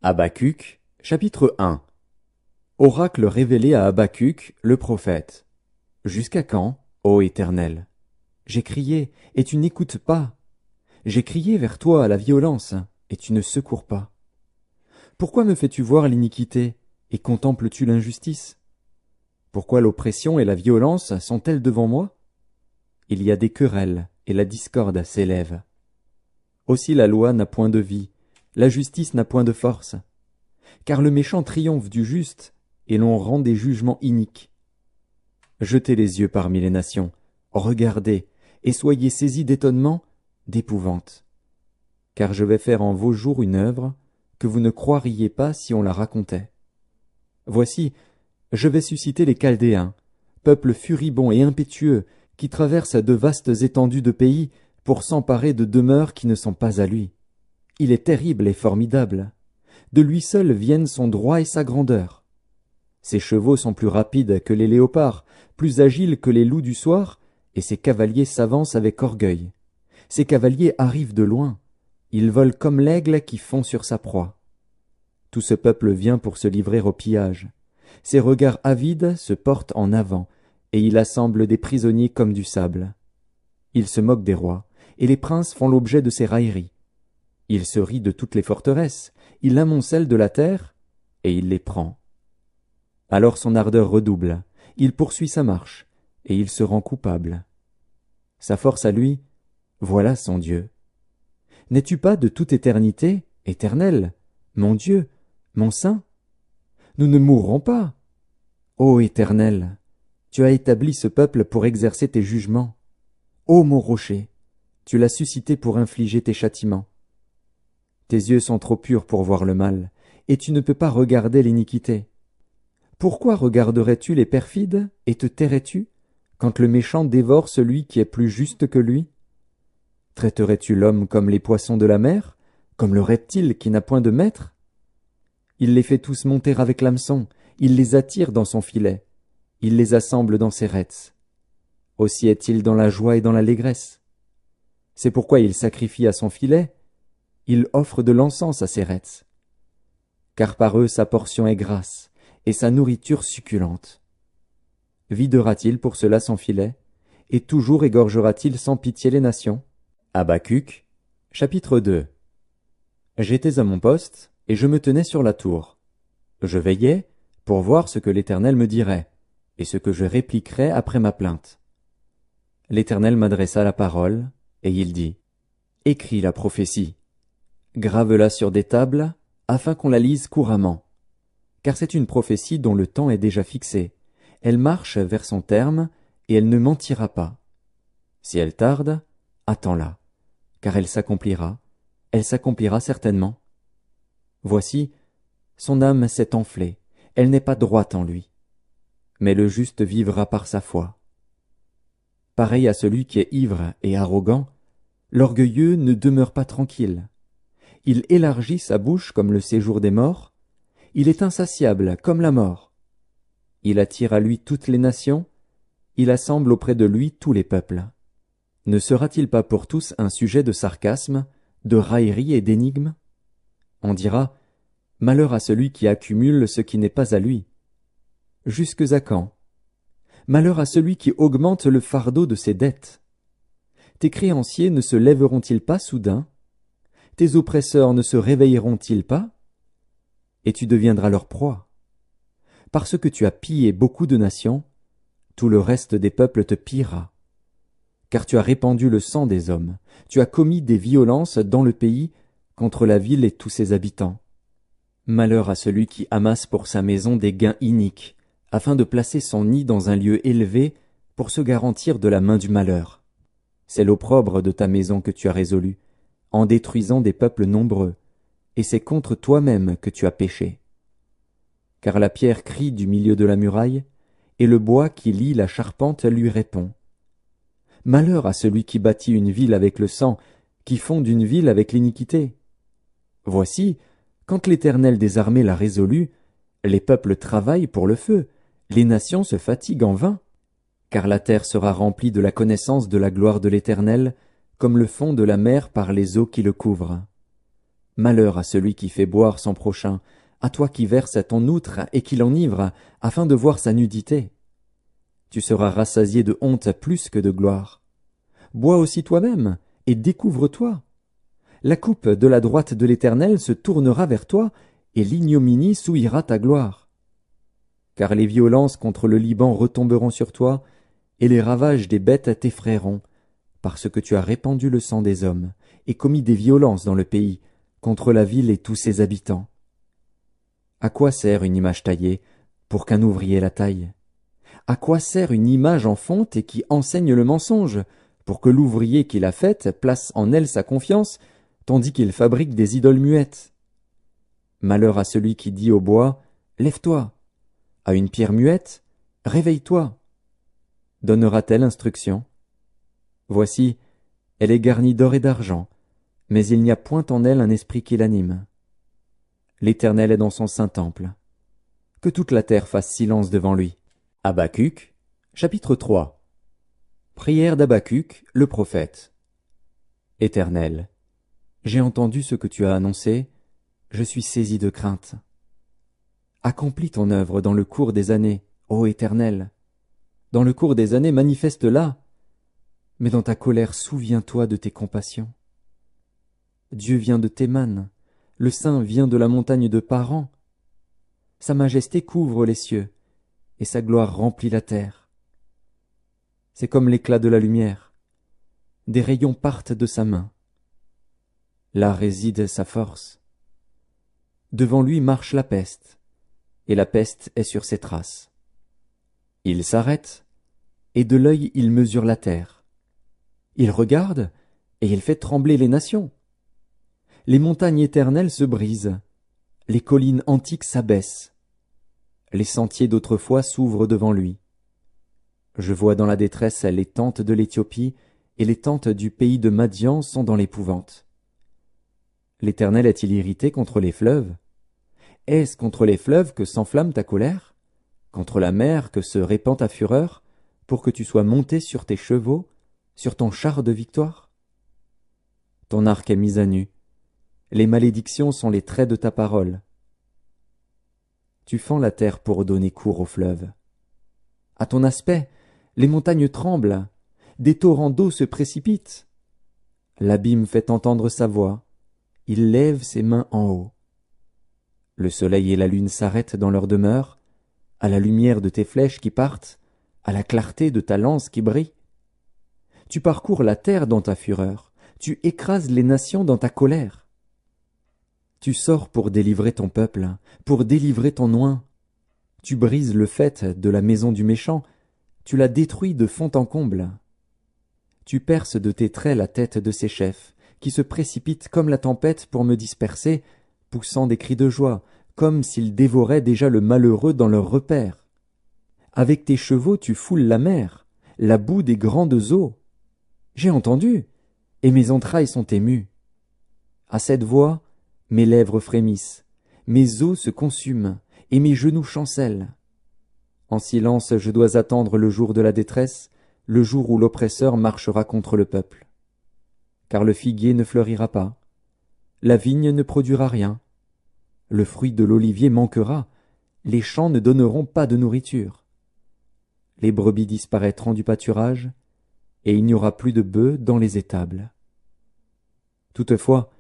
Habacuc, chapitre 1. Oracle révélé à Habacuc, le prophète. Jusqu'à quand, ô Éternel? J'ai crié, et tu n'écoutes pas. J'ai crié vers toi à la violence, et tu ne secours pas. Pourquoi me fais-tu voir l'iniquité, et contemples-tu l'injustice? Pourquoi l'oppression et la violence sont-elles devant moi? Il y a des querelles, et la discorde s'élève. Aussi la loi n'a point de vie, la justice n'a point de force. Car le méchant triomphe du juste, et l'on rend des jugements iniques. Jetez les yeux parmi les nations, regardez, et soyez saisis d'étonnement, d'épouvante. Car je vais faire en vos jours une œuvre que vous ne croiriez pas si on la racontait. Voici, je vais susciter les Chaldéens, peuple furibond et impétueux, qui traverse de vastes étendues de pays pour s'emparer de demeures qui ne sont pas à lui. Il est terrible et formidable. De lui seul viennent son droit et sa grandeur. Ses chevaux sont plus rapides que les léopards, plus agiles que les loups du soir, et ses cavaliers s'avancent avec orgueil. Ses cavaliers arrivent de loin. Ils volent comme l'aigle qui fond sur sa proie. Tout ce peuple vient pour se livrer au pillage. Ses regards avides se portent en avant, et il assemble des prisonniers comme du sable. Il se moque des rois, et les princes font l'objet de ses railleries. Il se rit de toutes les forteresses, il amoncelle de la terre, et il les prend. Alors son ardeur redouble, il poursuit sa marche, et il se rend coupable. Sa force à lui, voilà son Dieu. N'es-tu pas de toute éternité, éternel, mon Dieu, mon Saint? Nous ne mourrons pas. Ô Éternel, tu as établi ce peuple pour exercer tes jugements. Ô mon rocher, tu l'as suscité pour infliger tes châtiments. Tes yeux sont trop purs pour voir le mal, et tu ne peux pas regarder l'iniquité. Pourquoi regarderais-tu les perfides, et te tairais-tu, quand le méchant dévore celui qui est plus juste que lui? Traiterais-tu l'homme comme les poissons de la mer, comme le reptile qui n'a point de maître? Il les fait tous monter avec l'hameçon, il les attire dans son filet, il les assemble dans ses rets. Aussi est-il dans la joie et dans l'allégresse. C'est pourquoi il sacrifie à son filet, il offre de l'encens à ses rets. Car par eux sa portion est grasse, et sa nourriture succulente. Videra-t-il pour cela son filet, et toujours égorgera-t-il sans pitié les nations? Habacuc, chapitre 2. J'étais à mon poste, et je me tenais sur la tour. Je veillais pour voir ce que l'Éternel me dirait, et ce que je répliquerais après ma plainte. L'Éternel m'adressa la parole, et il dit, « Écris la prophétie, grave-la sur des tables, afin qu'on la lise couramment. Car c'est une prophétie dont le temps est déjà fixé. Elle marche vers son terme, et elle ne mentira pas. Si elle tarde, attends-la, car elle s'accomplira certainement. Voici, son âme s'est enflée, elle n'est pas droite en lui. Mais le juste vivra par sa foi. Pareil à celui qui est ivre et arrogant, l'orgueilleux ne demeure pas tranquille. Il élargit sa bouche comme le séjour des morts, il est insatiable comme la mort. Il attire à lui toutes les nations, il assemble auprès de lui tous les peuples. Ne sera-t-il pas pour tous un sujet de sarcasme, de raillerie et d'énigme? On dira, malheur à celui qui accumule ce qui n'est pas à lui. Jusques à quand? Malheur à celui qui augmente le fardeau de ses dettes. Tes créanciers ne se lèveront-ils pas soudain? Tes oppresseurs ne se réveilleront-ils pas? Et tu deviendras leur proie. Parce que tu as pillé beaucoup de nations, tout le reste des peuples te pillera. Car tu as répandu le sang des hommes, tu as commis des violences dans le pays contre la ville et tous ses habitants. Malheur à celui qui amasse pour sa maison des gains iniques, afin de placer son nid dans un lieu élevé pour se garantir de la main du malheur. C'est l'opprobre de ta maison que tu as résolu, en détruisant des peuples nombreux, et c'est contre toi-même que tu as péché. Car la pierre crie du milieu de la muraille, et le bois qui lie la charpente lui répond. Malheur à celui qui bâtit une ville avec le sang, qui fonde une ville avec l'iniquité. Voici, quand l'Éternel des armées l'a résolu, les peuples travaillent pour le feu, les nations se fatiguent en vain, car la terre sera remplie de la connaissance de la gloire de l'Éternel, comme le fond de la mer par les eaux qui le couvrent. Malheur à celui qui fait boire son prochain, à toi qui verses ton outre et qui l'enivre, afin de voir sa nudité. Tu seras rassasié de honte plus que de gloire. Bois aussi toi-même, et découvre-toi. La coupe de la droite de l'Éternel se tournera vers toi, et l'ignominie souillera ta gloire. Car les violences contre le Liban retomberont sur toi, et les ravages des bêtes t'effrayeront, parce que tu as répandu le sang des hommes, et commis des violences dans le pays, contre la ville et tous ses habitants. À quoi sert une image taillée, pour qu'un ouvrier la taille? À quoi sert une image en fonte et qui enseigne le mensonge, pour que l'ouvrier qui l'a faite place en elle sa confiance, tandis qu'il fabrique des idoles muettes? Malheur à celui qui dit au bois, « Lève-toi », à une pierre muette, « Réveille-toi ». Donnera-t-elle instruction? Voici, elle est garnie d'or et d'argent, mais il n'y a point en elle un esprit qui l'anime. L'Éternel est dans son saint temple. Que toute la terre fasse silence devant lui. Habacuc, chapitre 3. Prière d'Habacuc, le prophète. Éternel, j'ai entendu ce que tu as annoncé, je suis saisi de crainte. Accomplis ton œuvre dans le cours des années, ô Éternel. Dans le cours des années, manifeste-la, mais dans ta colère, souviens-toi de tes compassions. Dieu vient de Théman, le Saint vient de la montagne de Paran. Sa majesté couvre les cieux, et sa gloire remplit la terre. C'est comme l'éclat de la lumière. Des rayons partent de sa main. Là réside sa force. Devant lui marche la peste, et la peste est sur ses traces. Il s'arrête, et de l'œil il mesure la terre. Il regarde, et il fait trembler les nations. Les montagnes éternelles se brisent, les collines antiques s'abaissent. Les sentiers d'autrefois s'ouvrent devant lui. Je vois dans la détresse les tentes de l'Éthiopie, et les tentes du pays de Madian sont dans l'épouvante. L'Éternel est-il irrité contre les fleuves? Est-ce contre les fleuves que s'enflamme ta colère? Contre la mer que se répand ta fureur, pour que tu sois monté sur tes chevaux, sur ton char de victoire? Ton arc est mis à nu. Les malédictions sont les traits de ta parole. Tu fends la terre pour donner cours aux fleuves. À ton aspect, les montagnes tremblent, des torrents d'eau se précipitent. L'abîme fait entendre sa voix, il lève ses mains en haut. Le soleil et la lune s'arrêtent dans leur demeure, à la lumière de tes flèches qui partent, à la clarté de ta lance qui brille. Tu parcours la terre dans ta fureur, tu écrases les nations dans ta colère. Tu sors pour délivrer ton peuple, pour délivrer ton oint. Tu brises le faîte de la maison du méchant, tu la détruis de fond en comble. Tu perces de tes traits la tête de ses chefs, qui se précipitent comme la tempête pour me disperser, poussant des cris de joie, comme s'ils dévoraient déjà le malheureux dans leur repère. Avec tes chevaux tu foules la mer, la boue des grandes eaux. J'ai entendu, et mes entrailles sont émues. À cette voix, mes lèvres frémissent, mes os se consument, et mes genoux chancellent. En silence, je dois attendre le jour de la détresse, le jour où l'oppresseur marchera contre le peuple. Car le figuier ne fleurira pas, la vigne ne produira rien, le fruit de l'olivier manquera, les champs ne donneront pas de nourriture. Les brebis disparaîtront du pâturage, et il n'y aura plus de bœufs dans les étables. Toutefois,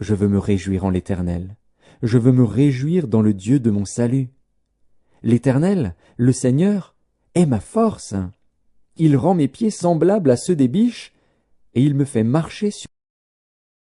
je veux me réjouir en l'Éternel, je veux me réjouir dans le Dieu de mon salut. L'Éternel, le Seigneur, est ma force. Il rend mes pieds semblables à ceux des biches, et il me fait marcher sur